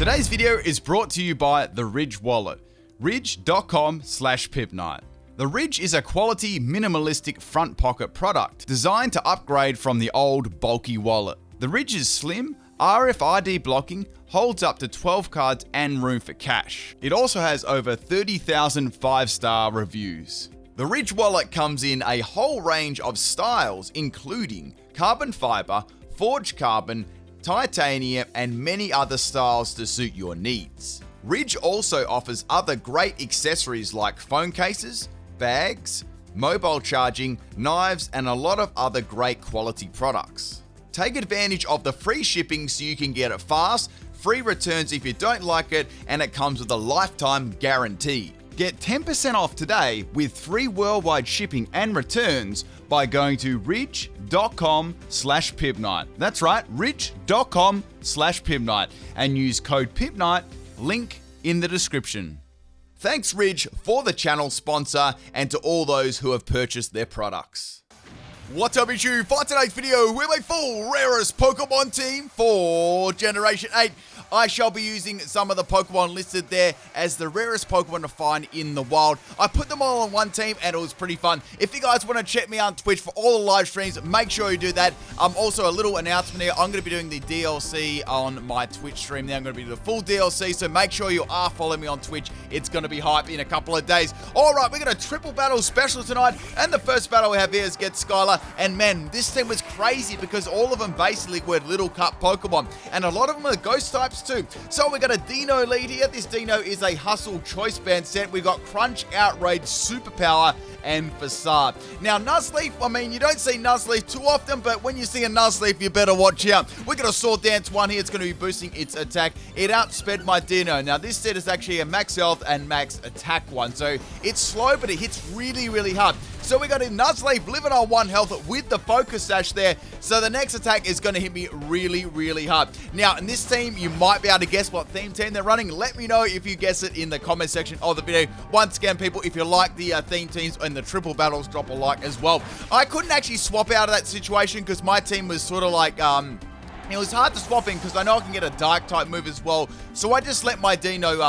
Today's video is brought to you by the Ridge wallet, ridge.com/PIMPNITE. The Ridge is a quality, minimalistic front pocket product designed to upgrade from the old, bulky wallet. The Ridge is slim, RFID blocking, holds up to 12 cards and room for cash. It also has over 30,000 5-star reviews. The Ridge wallet comes in a whole range of styles, including carbon fiber, forged carbon, titanium, and many other styles to suit your needs. Ridge also offers other great accessories like phone cases, bags, mobile charging, knives, and a lot of other great quality products. Take advantage of the free shipping so you can get it fast, free returns if you don't like it, and it comes with a lifetime guarantee. Get 10% off today with free worldwide shipping and returns by going to ridge.com/PIMPNITE. That's right, ridge.com/PIMPNITE, and use code PIMPNITE, link in the description. Thanks Ridge for the channel sponsor and to all those who have purchased their products. What's up issue? For today's video, we make full rarest Pokemon team for Generation 8. I shall be using some of the Pokemon listed there as the rarest Pokemon to find in the wild. I put them all on one team and it was pretty fun. If you guys want to check me out on Twitch for all the live streams, make sure you do that. Also a little announcement here. I'm going to be doing the DLC on my Twitch stream now. I'm going to be doing the full DLC, so make sure you are following me on Twitch. It's going to be hype in a couple of days. Alright, we're going to triple battle special tonight, and the first battle we have here is Get Skylar. And man, this team was crazy because all of them basically were little cup Pokemon, and a lot of them are ghost types too. So we got a Dino lead here. This Dino is a Hustle Choice Band set. We've got Crunch, Outrage, Superpower, and Facade. Now, Nuzleaf, I mean, you don't see Nuzleaf too often, but when you see a Nuzleaf, you better watch out. We got a Sword Dance one here. It's going to be boosting its attack. It outsped my Dino. Now, this set is actually a max health and max attack one, so it's slow, but it hits really, really hard. So we got a Nuzleaf living on 1 health with the Focus Sash there. So the next attack is going to hit me really, really hard. Now, in this team, you might be able to guess what theme team they're running. Let me know if you guess it in the comment section of the video. Once again, people, if you like the theme teams and the triple battles, drop a like as well. I couldn't actually swap out of that situation because my team was sort of like, it was hard to swap in because I know I can get a dark type move as well. So I just let my Dino,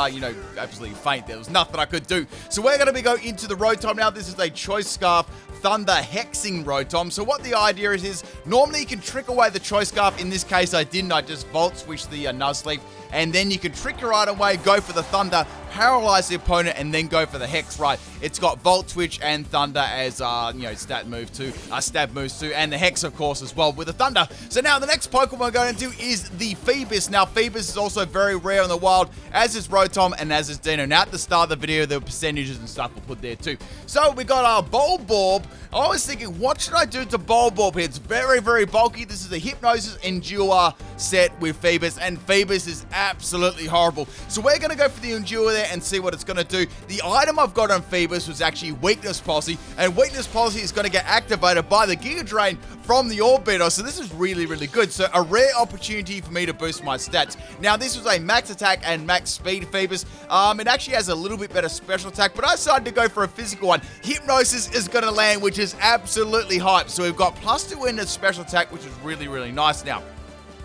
absolutely faint. There was nothing I could do. So we're going to be going into the Rotom now. This is a Choice Scarf Thunder Hexing Rotom. So what the idea is normally you can trick away the Choice Scarf. In this case, I didn't. I just Volt Switched the Nuzleaf. And then you can trick her right away, go for the Thunder, paralyze the opponent, and then go for the Hex, right? It's got Volt Switch and Thunder as, stab moves too, and the Hex, of course, as well with the Thunder. So now the next Pokemon we're going into is the Phoebus. Now, Phoebus is also very rare in the wild, as is Rotom and as is Dino. Now, at the start of the video, the percentages and stuff we'll put there too. So we got our Bulborb. I was thinking, what should I do to Bulborb here? It's very, very bulky. This is a Hypnosis Endure set with Phoebus, and Phoebus is absolutely horrible. So we're going to go for the Endure there and see what it's going to do. The item I've got on Phoebus was actually Weakness Policy, and Weakness Policy is going to get activated by the Giga Drain from the Orbital, so this is really, really good. So a rare opportunity for me to boost my stats. Now, this was a max attack and max speed Phoebus. It actually has a little bit better special attack, but I decided to go for a physical one. Hypnosis is going to land, which is absolutely hype. So we've got +2 in the special attack, which is really, really nice now.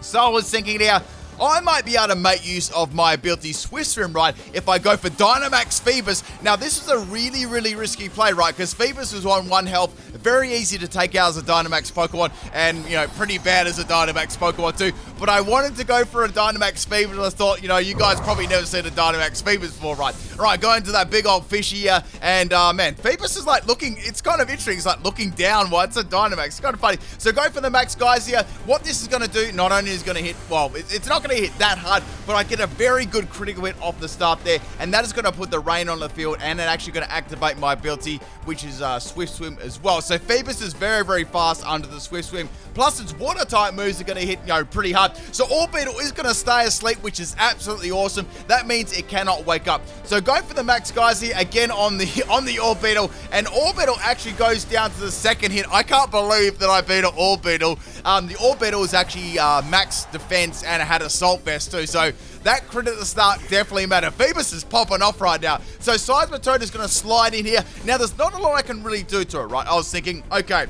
So I was thinking here, I might be able to make use of my ability Swift Swim, right, if I go for Dynamax Phoebus. Now, this was a really, really risky play, right, because Phoebus was on 1 health, very easy to take out as a Dynamax Pokemon, and, pretty bad as a Dynamax Pokemon too. But I wanted to go for a Dynamax Phoebus, and I thought, you guys probably never seen a Dynamax Phoebus before, right? Alright, going to that big old fish here, and, man, Phoebus is like looking, it's kind of interesting, it's like looking down while it's a Dynamax. It's kind of funny. So go for the max guys here. What this is going to do, not only is going to hit, well, it's not going to hit that hard, but I get a very good critical hit off the start there, and that is going to put the rain on the field, and it's actually going to activate my ability, which is Swift Swim as well. So Phoebus is very, very fast under the Swift Swim, plus its water type moves are going to hit, pretty hard. So Orbital is going to stay asleep, which is absolutely awesome. That means it cannot wake up. So go for the max guys here again on the Orbital, and Orbital actually goes down to the second hit. I can't believe that I beat an Orbital. The Orbital is actually max defense, and it had Assault Vest too, so that crit at the start definitely mattered. Phoebus is popping off right now. So Seismitoad is going to slide in here. Now, there's not a lot I can really do to it, right? I was thinking, okay,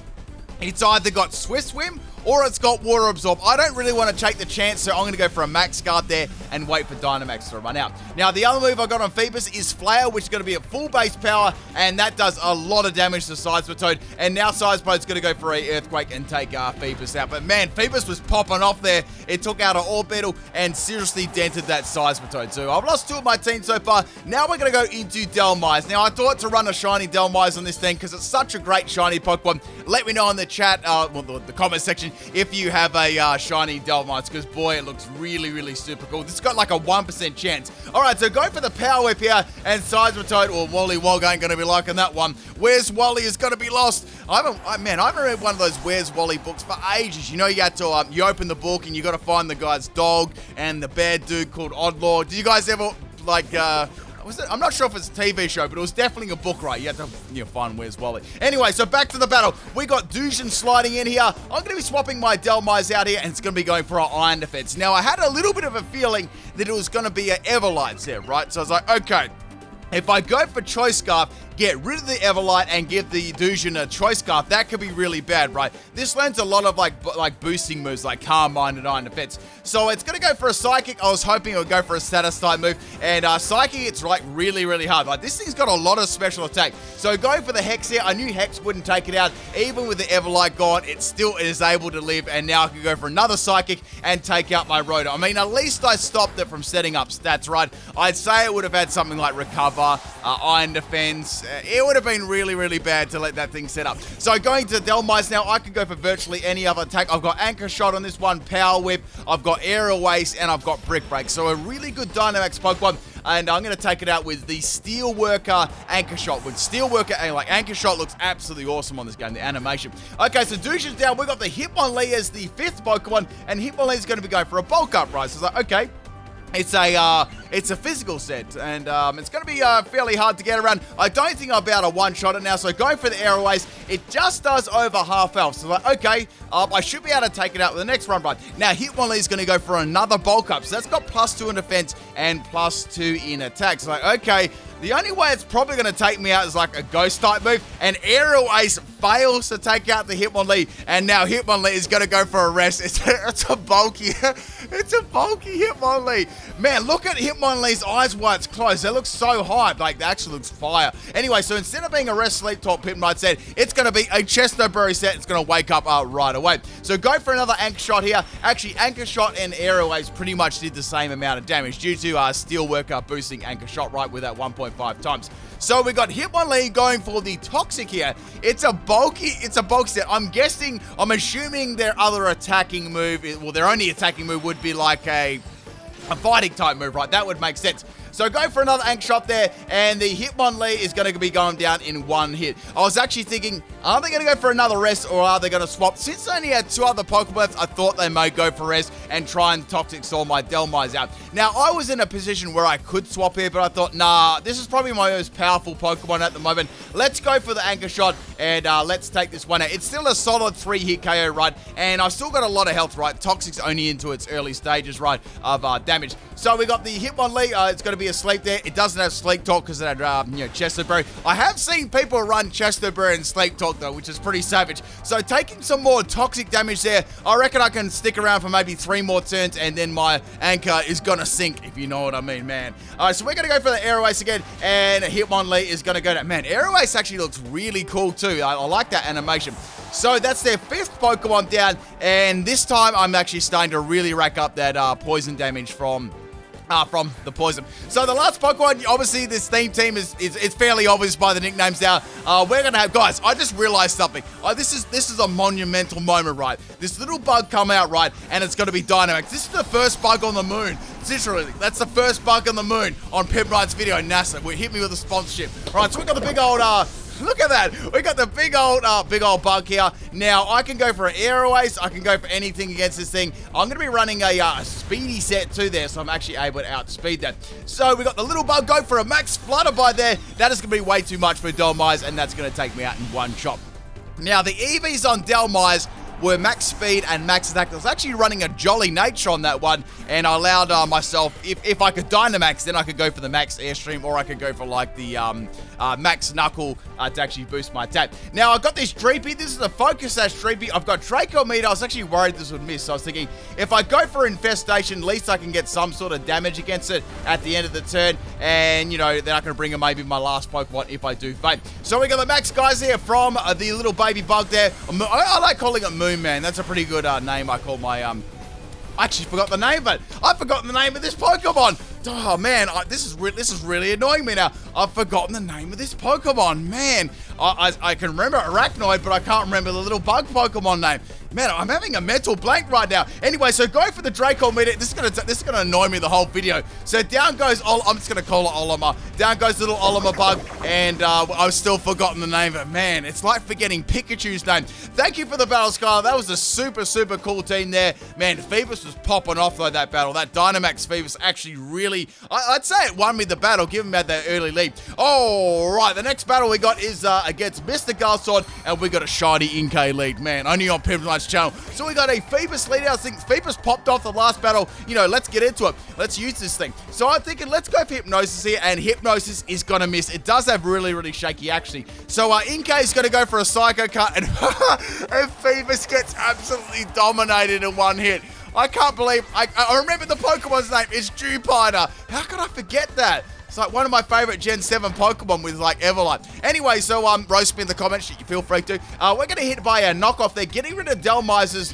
it's either got Swift Swim or it's got Water Absorb. I don't really want to take the chance, so I'm going to go for a Max Guard there and wait for Dynamax to run out. Now, the other move I got on Phoebus is Flail, which is going to be at full base power, and that does a lot of damage to Seismitoad. And now Seismitoad's going to go for a Earthquake and take Phoebus out. But man, Phoebus was popping off there. It took out an Orbital and seriously dented that Seismitoad. So I've lost 2 of my team so far. Now we're going to go into Delmise. Now, I thought to run a shiny Delmise on this thing because it's such a great shiny Pokemon. Let me know in the chat, the comment section, if you have a shiny Delmise, because boy, it looks really, really super cool. This has got like a 1% chance. All right, so go for the Power Whip here, and Seismitoad or Wally Wog ain't going to be liking that one. Where's Wally is going to be lost. I haven't read one of those Where's Wally books for ages. You know, you had to, you open the book and you got to find the guy's dog and the bad dude called Oddlaw. Did you guys ever, like, I'm not sure if it's a TV show, but it was definitely a book, right? You had to find Where's Wally. Anyway, so back to the battle. We got Dushin sliding in here. I'm going to be swapping my Delmise out here, and it's going to be going for our Iron Defense. Now, I had a little bit of a feeling that it was going to be an Everlight set, right? So I was like, okay, if I go for Choice Scarf, get rid of the Everlight and give the Dushin a Choice Scarf, that could be really bad, right? This learns a lot of like boosting moves like Calm Mind and Iron Defense. So it's going to go for a Psychic. I was hoping it would go for a Status type move. And Psychic, it's like really, really hard. Like this thing's got a lot of special attack. So going for the Hex here, I knew Hex wouldn't take it out. Even with the Everlight gone, it still is able to live. And now I can go for another Psychic and take out my Rotor. I mean, at least I stopped it from setting up stats, right? I'd say it would have had something like Recover, Iron Defense. It would have been really, really bad to let that thing set up. So going to Delmise now, I can go for virtually any other attack. I've got Anchor Shot on this one, Power Whip, I've got Aerial Waste, and I've got Brick Break. So a really good Dynamax Pokemon. And I'm going to take it out with the Steel Worker Anchor Shot. With Steel Worker, Anchor Shot looks absolutely awesome on this game, the animation. Okay, so Dushin's down. We've got the Hitmonlee as the 5th Pokemon, and Hitmonlee is going to be going for a bulk up, right? So it's like, okay. It's a physical set, and it's going to be fairly hard to get around. I don't think I'll be able to one-shot it now, so going for the Airways, it just does over half health. So like, okay, I should be able to take it out with the next run. Now, Hitmonlee is going to go for another bulk up, so that's got +2 in defense and +2 in attack. So like, okay, the only way it's probably going to take me out is like a Ghost type move, and Aerial Ace fails to take out the Hitmonlee, and now Hitmonlee is going to go for a rest. It's a bulky Hitmonlee. Man, look at Hitmonlee's eyes while it's closed. They look so hyped. Like, that actually looks fire. Anyway, so instead of being a Rest, Sleep, Talk, PIMPNITE set, it's going to be a Chestoberry set. It's going to wake up right away. So go for another Anchor Shot here. Actually, Anchor Shot and Aerial Ace pretty much did the same amount of damage due to Steelworker boosting Anchor Shot right with that 1.5 times. So we got Hitmonlee going for the Toxic here. It's a bulky set. I'm assuming their other attacking move, their only attacking move would be like a fighting type move, right? That would make sense. So go for another Anchor Shot there, and the Hitmonlee is going to be going down in one hit. I was actually thinking, are they going to go for another Rest, or are they going to swap? Since I only had 2 other Pokeballs, I thought they might go for Rest and try and Toxic Soul my Delmise out. Now, I was in a position where I could swap here, but I thought, nah, this is probably my most powerful Pokemon at the moment. Let's go for the Anchor Shot, and let's take this one out. It's still a solid 3-hit KO, right? And I've still got a lot of health, right? Toxic's only into its early stages, right, of damage. So we got the Hitmonlee. It's going to be asleep there. It doesn't have Sleep Talk because it had, Chestoberry. I have seen people run Chestoberry and Sleep Talk, though, which is pretty savage. So taking some more toxic damage there, I reckon I can stick around for maybe 3 more turns, and then my anchor is going to sink, if you know what I mean, man. All right, so we're going to go for the Aeroace again, and Hitmonlee is going to go down. Man, Aeroace actually looks really cool, too. I like that animation. So that's their 5th Pokemon down, and this time I'm actually starting to really rack up that poison damage from the poison. So the last Pokemon, obviously this theme team it's fairly obvious by the nicknames now. We're gonna have, guys, I just realized something. This is a monumental moment, right? This little bug come out, right, and it's gonna be Dynamax. This is the first bug on the moon. Literally, that's the first bug on the moon on PIMPNITE's video. NASA, hit me with a sponsorship. All right, so we got the big old look at that. We got the big old bug here. Now, I can go for an Aeroace. I can go for anything against this thing. I'm going to be running a speedy set too there, so I'm actually able to outspeed that. So, we got the little bug. Go for a Max Flutterby there. That is going to be way too much for Delmise, and that's going to take me out in one shot. Now, the EVs on Delmise, were max speed and max attack. I was actually running a Jolly Nature on that one, and I allowed myself, if I could Dynamax, then I could go for the max Airstream, or I could go for like the max Knuckle to actually boost my attack. Now, I got this Dreepy. This is a Focus Sash Dreepy. I've got Draco Meter. I was actually worried this would miss, so I was thinking, if I go for Infestation, at least I can get some sort of damage against it at the end of the turn, and, you know, then I can bring in maybe my last Pokemon if I do faint. So we got the max guys here from the little baby bug there. I like calling it Moon Man. That's a pretty good name. I call my, I actually forgot the name, but I've forgotten the name of this Pokemon. Oh, man, this is really annoying me now. I've forgotten the name of this Pokemon. Man, I can remember Arachnoid, but I can't remember the little bug Pokemon name. Man, I'm having a mental blank right now. Anyway, so go for the Draco Meter. This is gonna annoy me the whole video. So down goes I'm just gonna call it Olimar. Down goes little Olimar bug, and I've still forgotten the name of it. Man, it's like forgetting Pikachu's name. Thank you for the battle, Skylar. That was a super cool team there. Man, Phoebus was popping off though, that battle. That Dynamax Phoebus actually really, I'd say it won me the battle, given me that early lead. All right, the next battle we got is against Mr. Galsword, and we got a shiny Inkay lead. Man, only on PIMPNITE's channel. So we got a Phoebus lead. I think Phoebus popped off the last battle. You know, let's get into it. Let's use this thing. So I'm thinking, let's go for Hypnosis here, and Hypnosis is gonna miss. It does have really shaky actually. So Inkay is gonna go for a Psycho Cut, and, and Phoebus gets absolutely dominated in one hit. I can't believe, I remember the Pokemon's name. It's Jupiter. How could I forget that? It's like one of my favorite Gen 7 Pokemon with like Everlight. Anyway, so roast me in the comments, you feel free to. We're gonna hit by a knockoff there, getting rid of Dino's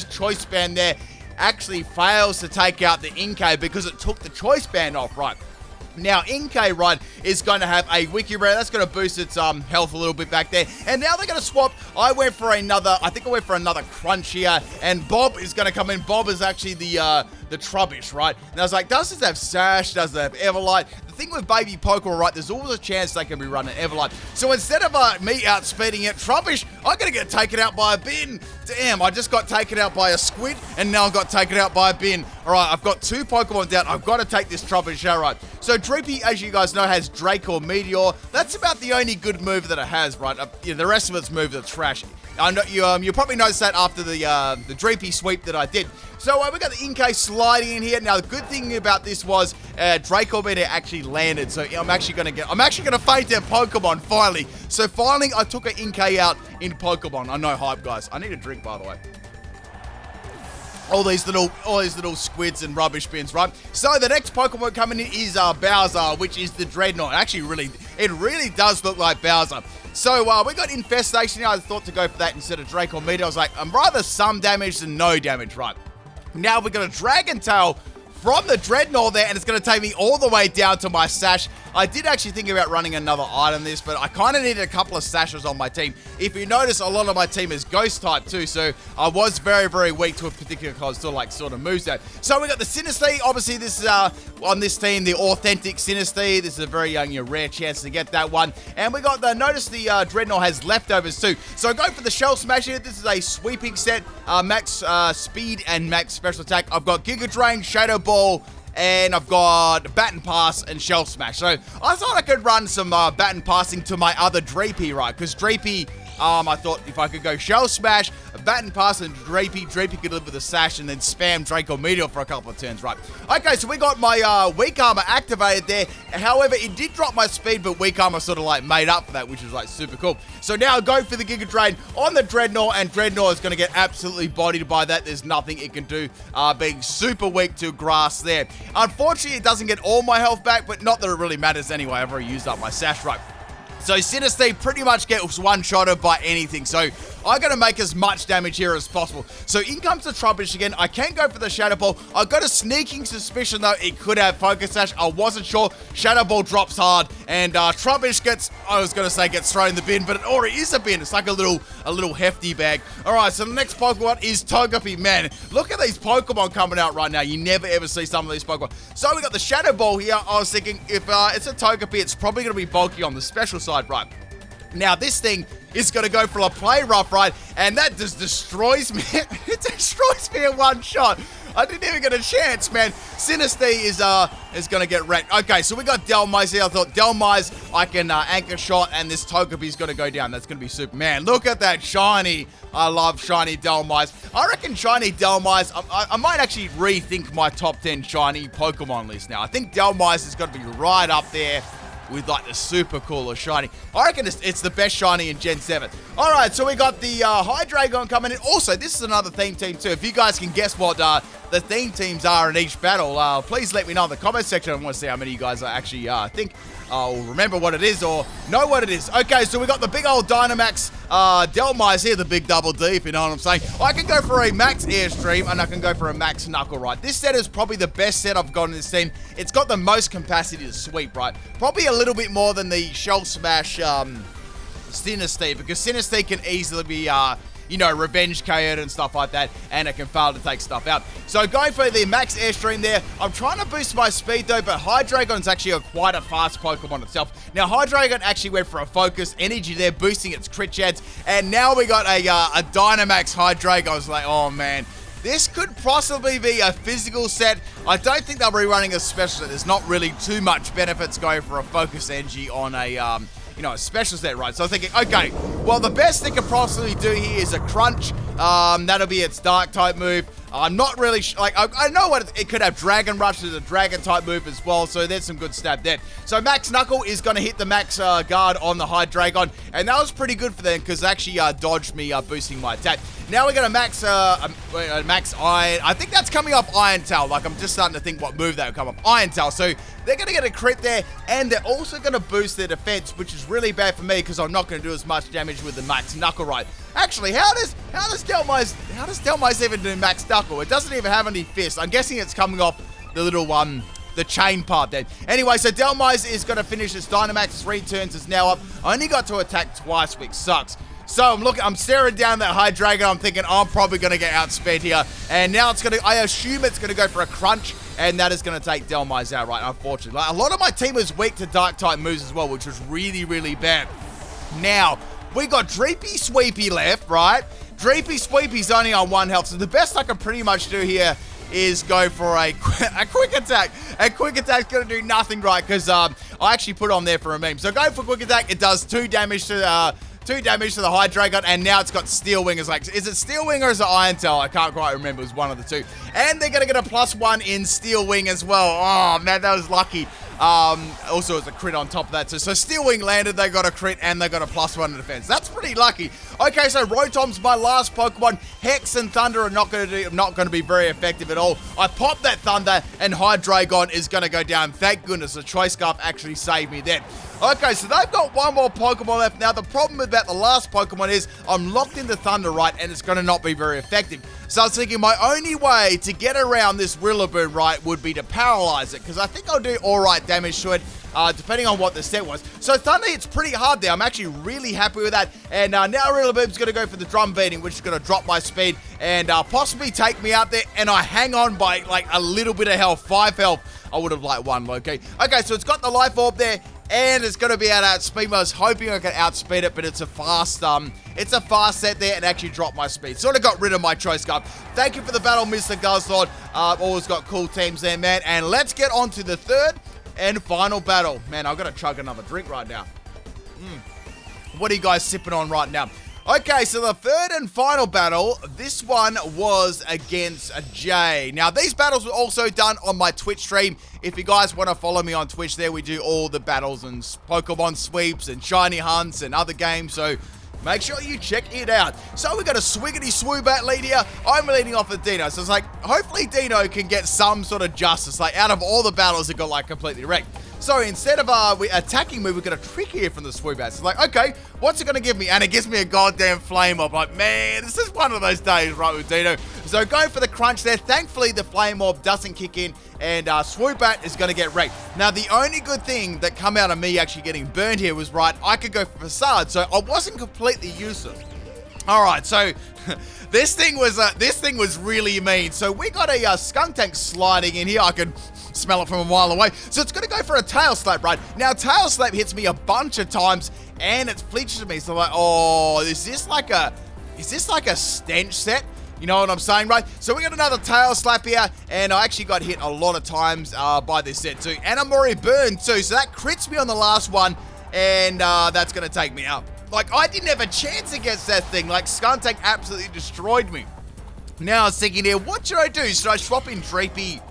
Choice Band there. Actually fails to take out the Inkay because it took the Choice Band off, right? Now, Inkay, right, is going to have a Wiki Rare. That's going to boost its health a little bit back there. And now they're going to swap. I went for another Crunch here. And Bob is going to come in. Bob is actually the Trubbish, right? And I was like, does this have Sash? Does it have Everlight? The thing with Baby Pokemon, right, there's always a chance they can be running Everlight. So instead of me outspeeding it, Trubbish, I'm going to get taken out by a bin. Damn, I just got taken out by a Squid, and now I got taken out by a bin. All right, I've got 2 Pokemon down. I've got to take this Trubbish, all right. So Droopy, as you guys know, has Draco Meteor. That's about the only good move that it has, right? The rest of its moves are trash. I know you'll probably notice that after the Droopy sweep that I did. So we got the Inkay sliding in here. Now the good thing about this was Draco Meteor actually landed. So I'm actually gonna faint their Pokemon finally. So finally I took an Inkay out in Pokemon. I know, hype guys. I need a drink, by the way. All these little squids and rubbish bins, right? So the next Pokemon coming in is Bowser, which is the Dreadnought. Actually, it really does look like Bowser. So we got Infestation. I thought to go for that instead of Draco Meteor. I was like, I'm rather some damage than no damage, right? Now we got a Dragon Tail from the Dreadnought there, and it's going to take me all the way down to my Sash. I did actually think about running another item this, but I kind of needed a couple of Sashes on my team. If you notice, a lot of my team is Ghost type too, so I was very weak to a particular sort of moveset. So we got the Sinistee. Obviously, this is on this team, the authentic Sinistee. This is a very rare chance to get that one. And we got notice the Dreadnought has leftovers too. So go for the Shell Smash here. This is a sweeping set, max speed and max special attack. I've got Giga Drain, Shadow Ball, and I've got Baton Pass and Shell Smash. So I thought I could run some Baton Passing to my other Dreepy, right? Because Dreepy, I thought if I could go Shell Smash, Baton Pass, and Dreepy could live with a Sash and then spam Draco Meteor for a couple of turns, right? Okay, so we got my Weak Armor activated there. However, it did drop my speed, but Weak Armor sort of like made up for that, which is like super cool. So now I go for the Giga Drain on the Dreadnought, and Dreadnought is going to get absolutely bodied by that. There's nothing it can do, being super weak to grass there. Unfortunately, it doesn't get all my health back, but not that it really matters anyway. I've already used up my Sash, right? So Sinistee pretty much gets one-shotted by anything. So I got to make as much damage here as possible. So in comes the Trubbish again. I can go for the Shadow Ball. I got a sneaking suspicion though it could have Focus Sash. I wasn't sure. Shadow Ball drops hard, and Trubbish gets thrown in the bin, but it already is a bin. It's like a little hefty bag. All right, so the next Pokemon is Togepi. Man, look at these Pokemon coming out right now. You never ever see some of these Pokemon. So we got the Shadow Ball here. I was thinking if it's a Togepi, it's probably going to be bulky on the special side, right? Now this thing is going to go for a Play Rough, right? And that just destroys me. It destroys me in one shot. I didn't even get a chance, man. Sinister is going to get wrecked. Okay, so we got Delmise here. I thought Delmise, I can anchor shot, and this Togepi's going to go down. That's going to be super. Man, look at that shiny. I love shiny Delmise. I reckon shiny Delmise, I might actually rethink my top 10 shiny Pokemon list now. I think Delmise is going to be right up there with like the super cool or shiny. I reckon it's the best shiny in Gen 7. All right, so we got the Hydreigon coming in. Also, this is another theme team too. If you guys can guess what the theme teams are in each battle, please let me know in the comment section. I want to see how many of you guys actually think or remember what it is or know what it is. Okay, so we got the big old Dynamax Delmise here, the big double D, if you know what I'm saying. I can go for a Max Airstream and I can go for a Max Knuckle, right? This set is probably the best set I've got in this team. It's got the most capacity to sweep, right? Probably a little bit more than the Shell Smash Sinistee, because Sinistee can easily be you know, revenge KO'd and stuff like that, and it can fail to take stuff out. So going for the Max Airstream there, I'm trying to boost my speed though, but Hydreigon's actually quite a fast Pokemon itself. Now Hydreigon actually went for a focus energy there, boosting its crit chance, and now we got a Dynamax Hydreigon. I was like, oh man, this could possibly be a physical set. I don't think they'll be running a special set. There's not really too much benefits going for a focus energy on a you know, a special set, right? So I'm thinking, okay, well, the best they could possibly do here is a Crunch. That'll be its Dark type move. I'm not really like, I know what it could have. Dragon Rush is a Dragon type move as well, so there's some good stab there. So Max Knuckle is going to hit the Max Guard on the Hydreigon, and that was pretty good for them because they actually dodged me boosting my attack. Now we're going to Max Max Iron. I think that's coming off Iron Tail. Like, I'm just starting to think what move that would come off. Iron Tail. So they're going to get a crit there, and they're also going to boost their defense, which is really bad for me because I'm not going to do as much damage with the Max Knuckle, right? Actually, how does Delmise even do Max Knuckle? It doesn't even have any fists. I'm guessing it's coming off the little the chain part then. Anyway, so Delmise is going to finish its Dynamax. Its returns is now up. I only got to attack twice, which sucks. So I'm staring down that Hydreigon. I'm thinking I'm probably going to get outsped here. And now I assume it's going to go for a Crunch, and that is going to take Delmise out, right? Unfortunately. Like, a lot of my team was weak to Dark type moves as well, which was really, really bad. Now, we got Dreepy Sweepy left, right? Dreepy Sweepy's only on 1 health, so the best I can pretty much do here is go for a quick attack. A quick attack's going to do nothing, right? Because I actually put on there for a meme. So go for quick attack. It does 2 damage to the Hydreigon, and now it's got Steel Wing. It's like, is it Steel Wing or is it Iron Tail? I can't quite remember. It was one of the two. And they're going to get a +1 in Steel Wing as well. Oh, man, that was lucky. Also, it's a crit on top of that. So Steel Wing landed, they got a crit, and they got a +1 in defense. That's pretty lucky. Okay, so Rotom's my last Pokemon. Hex and Thunder are not going to be very effective at all. I popped that Thunder, and Hydreigon is going to go down. Thank goodness, the Choice Scarf actually saved me then. Okay, so they've got 1 more Pokemon left. Now, the problem about the last Pokemon is I'm locked into Thunder, right, and it's going to not be very effective. So I was thinking my only way to get around this Rillaboom, right, would be to paralyze it, because I think I'll do all right damage to it, depending on what the set was. So Thunder hits pretty hard there. I'm actually really happy with that. And now Rillaboom's going to go for the Drum Beating, which is going to drop my speed and possibly take me out there. And I hang on by like a little bit of health, 5 health. I would have like won, okay. Okay, so it's got the Life Orb there, and it's going to be able to outspeed me. I was hoping I could outspeed it, but it's a fast set there and actually dropped my speed. Sort of got rid of my Choice Scarf. Thank you for the battle, Mr. Guzzlord. Always got cool teams there, man. And let's get on to the third and final battle. Man, I've got to chug another drink right now. What are you guys sipping on right now? Okay, so the third and final battle, this one was against Jay. Now, these battles were also done on my Twitch stream. If you guys want to follow me on Twitch there, we do all the battles and Pokemon sweeps and shiny hunts and other games, so make sure you check it out. So we got a Swiggity Swoobat lead here. I'm leading off with Dino. So it's like, hopefully Dino can get some sort of justice. Like, out of all the battles, it got like completely wrecked. So instead of attacking move, we got a trick here from the Swoobat. It's like, okay, what's it going to give me? And it gives me a goddamn Flame Orb. Like, man, this is one of those days, right, with Dino. So going for the Crunch there. Thankfully, the Flame Orb doesn't kick in, and Swoobat is going to get wrecked. Now, the only good thing that come out of me actually getting burned here was, right, I could go for Facade, so I wasn't completely useless. All right, so this thing was really mean. So we got a Skunk Tank sliding in here. I could smell it from a mile away. So it's going to go for a Tail Slap, right? Now, Tail Slap hits me a bunch of times, and it's flinches me. So I'm like, oh, is this like a stench set? You know what I'm saying, right? So we got another tail slap here, and I actually got hit a lot of times by this set too. And I'm already burned too, so that crits me on the last one, and that's going to take me out. Like, I didn't have a chance against that thing. Like, Skuntank absolutely destroyed me. Now I was thinking here, what should I do? Should I swap in Dreepy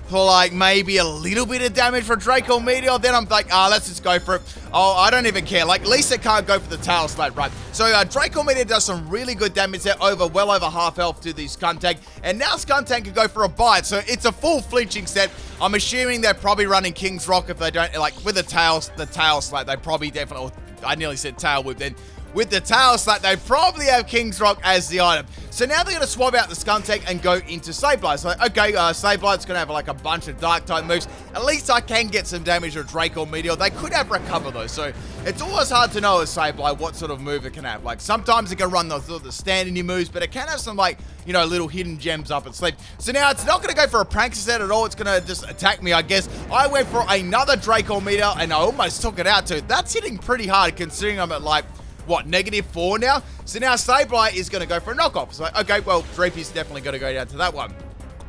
for like maybe a little bit of damage for Draco Meteor? Then I'm like, let's just go for it. Oh, I don't even care. Like, at least I can't go for the tail slap, right? So Draco Meteor does some really good damage there, well over half health to the Skuntank. And now Skuntank can go for a bite. So it's a full flinching set. I'm assuming they're probably running King's Rock if they don't, like, with the tail slap, they probably definitely, I nearly said tail whip then. With the tail slap, they probably have King's Rock as the item. So now they're going to swap out the Skuntank and go into Sableye. So, okay, Sableye's going to have like a bunch of Dark-type moves. At least I can get some damage to Draco Meteor. They could have Recover though, so it's always hard to know with Sableye what sort of move it can have. Like, sometimes it can run the standing moves, but it can have some, like, you know, little hidden gems up its sleeve. So now it's not going to go for a prank set at all. It's going to just attack me, I guess. I went for another Draco Meteor, and I almost took it out too. That's hitting pretty hard considering I'm at, like, what, -4 now? So now Sableye is going to go for a knockoff. So, okay, well, Dreepy's definitely going to go down to that one.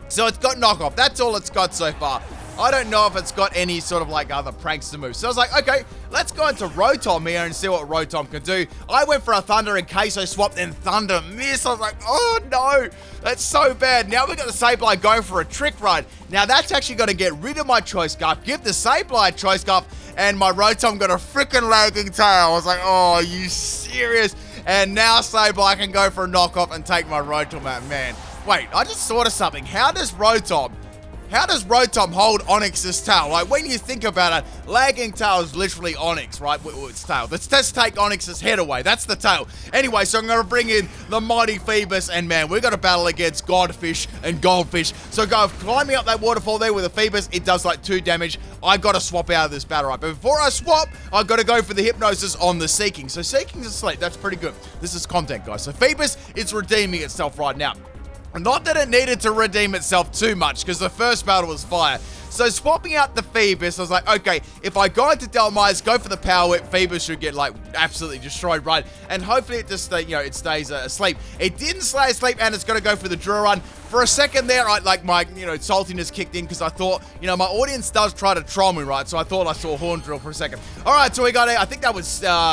So it's got knockoff. That's all it's got so far. I don't know if it's got any sort of like other pranks to move. So I was like, okay, let's go into Rotom here and see what Rotom can do. I went for a Thunder in case I swapped and Thunder missed. I was like, oh no, that's so bad. Now we've got the Sableye going for a Trick Ride. Now that's actually going to get rid of my Choice Scarf, give the Sableye Choice Scarf, and my Rotom got a freaking lagging tail. I was like, oh, are you serious? And now Sableye can go for a knockoff and take my Rotom out, man. Wait, I just thought of something. How does Rotom hold Onyx's tail? Like, when you think about it, lagging tail is literally Onyx, right? With its tail. Let's just take Onyx's head away. That's the tail. Anyway, so I'm going to bring in the mighty Phoebus, and man, we've got to battle against Godfish and Goldfish. So go climbing up that waterfall there with a Phoebus. It does like 2 damage. I got to swap out of this battle, right? But before I swap, I've got to go for the Hypnosis on the Seeking. So Seeking's asleep. That's pretty good. This is content, guys. So Phoebus, it's redeeming itself right now. Not that it needed to redeem itself too much, because the first battle was fire. So swapping out the Phoebus, I was like, okay, if I go into Dhelmise, go for the Power Whip, Phoebus should get, like, absolutely destroyed, right? And hopefully it just, you know, it stays asleep. It didn't stay asleep, and it's going to go for the Drill Run. For a second there, my, you know, saltiness kicked in, because I thought, you know, my audience does try to troll me, right? So I thought I saw Horn Drill for a second. All right, so we got, I think that was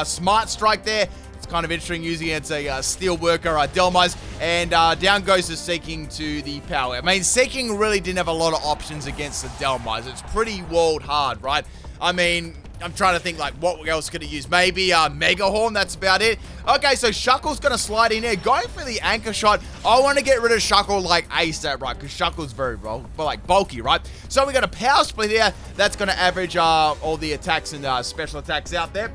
Smart Strike there. It's kind of interesting using it as a Steel Worker, Dhelmise, and down goes the Seeking to the Power. I mean, Seeking really didn't have a lot of options against the Dhelmise. It's pretty walled hard, right? I mean, I'm trying to think, like, what else could it use? Maybe Mega Horn, that's about it. Okay, so Shuckle's going to slide in there, going for the Anchor Shot. I want to get rid of Shuckle, like, ASAP, right? Because Shuckle's very, bulky, right? So we got a Power Split here. That's going to average all the attacks and special attacks out there.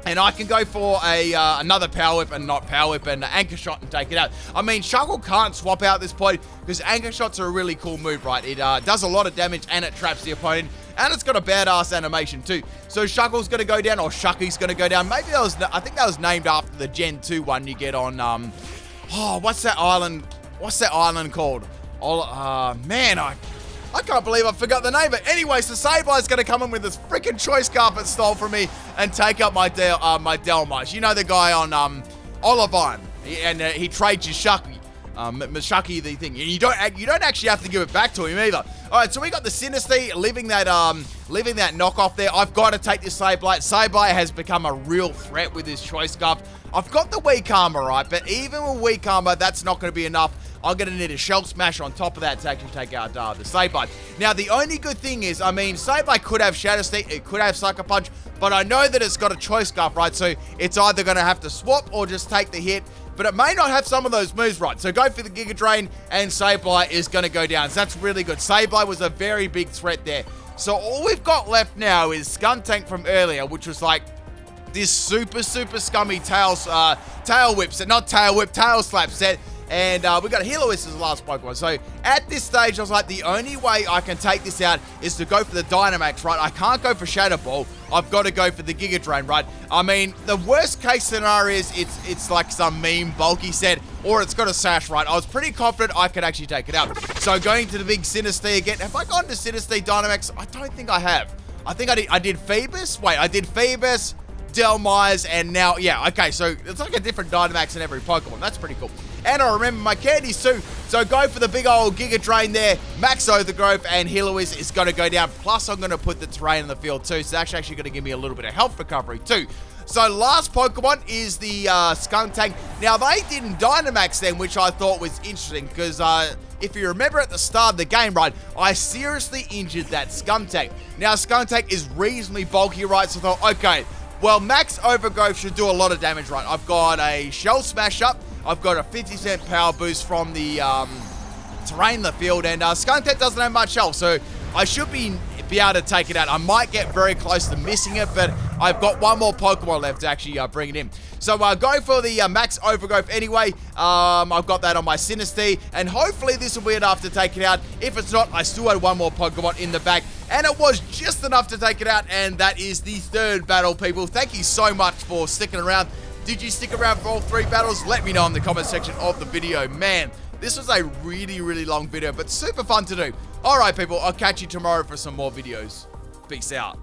And I can go for another Power Whip and not Power Whip and Anchor Shot and take it out. I mean, Shuckle can't swap out at this point because Anchor Shots are a really cool move, right? It does a lot of damage and it traps the opponent. And it's got a badass animation too. So Shuckle's going to go down, or Shucky's going to go down. Maybe I think that was named after the Gen 2 one you get on, what's that island? What's that island called? Man, I can't believe I forgot the name, but anyway, so Sableye's going to come in with this freaking Choice Scarf it stole from me and take up my Dhelmise. You know the guy on Olivine, and he trades you Shucky. Shucky the thing. And you don't actually have to give it back to him either. Alright, so we got the Sinistea leaving that knockoff there. I've got to take this Sableye. Sableye has become a real threat with his Choice Scarf. I've got the Weak Armor, right? But even with Weak Armor, that's not going to be enough. I'm going to need a Shell Smash on top of that to actually take out the Sableye. Now, the only good thing is, I mean, Sableye could have Shadow Sneak, it could have Sucker Punch, but I know that it's got a Choice Scarf, right? So it's either going to have to swap or just take the hit, but it may not have some of those moves, right? So go for the Giga Drain, and Sableye is going to go down. So that's really good. Sableye was a very big threat there. So all we've got left now is Skuntank from earlier, which was like this super scummy tail whip set, not tail whip, tail slap set. And we got Heloise as the last Pokemon. So at this stage, I was like, the only way I can take this out is to go for the Dynamax, right? I can't go for Shadow Ball. I've got to go for the Giga Drain, right? I mean, the worst case scenario is it's like some meme bulky set, or it's got a Sash, right? I was pretty confident I could actually take it out. So going to the big Sinistea again. Have I gone to Sinistea Dynamax? I don't think I have. I think I did Phoebus. Wait, I did Phoebus, Dhelmise, and now, yeah, okay, so it's like a different Dynamax in every Pokemon. That's pretty cool. And I remember my candies too. So go for the big old Giga Drain there. Max Overgrowth and Heloise is going to go down. Plus, I'm going to put the terrain in the field too. So that's actually going to give me a little bit of health recovery too. So last Pokemon is the Skuntank. Now, they didn't Dynamax then, which I thought was interesting because if you remember at the start of the game, right, I seriously injured that Skuntank. Now, Skuntank is reasonably bulky, right? So I thought, okay, well, Max Overgrowth should do a lot of damage, right? I've got a Shell Smash Up. I've got a 50% power boost from the terrain in the field. And Skuntank doesn't have much health, so I should be able to take it out. I might get very close to missing it, but I've got one more Pokemon left to actually bring it in. So go for the Max Overgrowth anyway. I've got that on my Sinistea, and hopefully this will be enough to take it out. If it's not, I still had one more Pokemon in the bag, and it was just enough to take it out, and that is the third battle, people. Thank you so much for sticking around. Did you stick around for all 3 battles? Let me know in the comment section of the video. Man, this was a really, really long video, but super fun to do. All right, people, I'll catch you tomorrow for some more videos. Peace out.